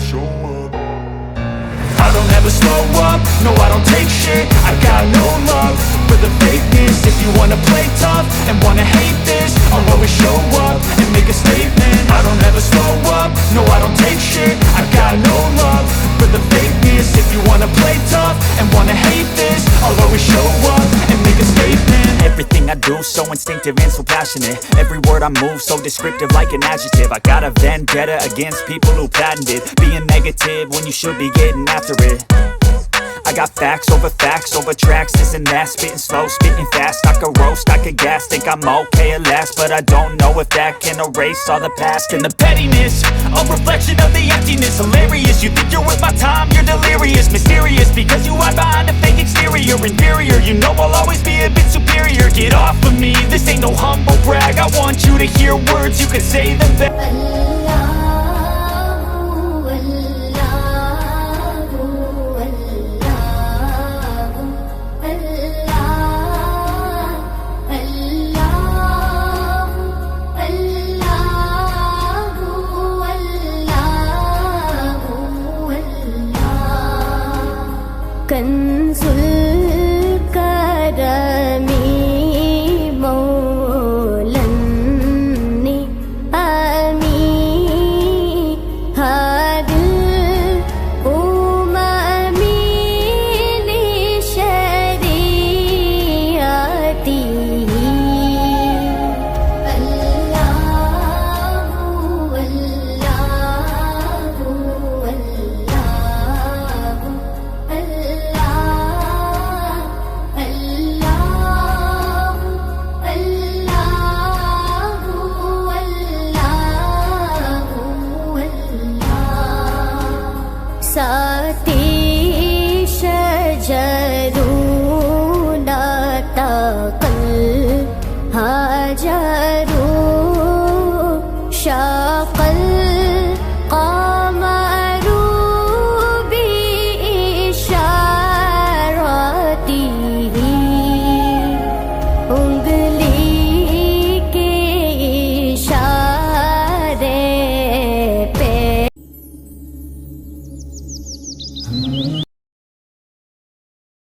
show up. I don't ever slow up, no I don't take shit. I got no love for the fakeness. If you wanna play tough and wanna hate this, I'll always show up and make a statement. I don't ever slow up, no I don't take shit. I got no love for the fakeness. If you wanna play tough and wanna hate this, I'll always show up and make a statement. Everything I do so instinctive and so passionate. Every word I move so descriptive like an adjective. I got a vendetta against people who patented being negative when you should be getting after it. I got facts over tracks, this and that. Spitting slow, spitting fast. I could roast, I could gas. Think I'm okay at last, but I don't know if that can erase all the past. And the pettiness, a reflection of the emptiness. Hilarious, you think you're worth my time, you're delirious. Mysterious, because you hide behind a fake exterior. Inferior, you know I'll always be a bit superior. Get off of me, this ain't no humble brag. I want you to hear words, you can say them back. كنز الكرم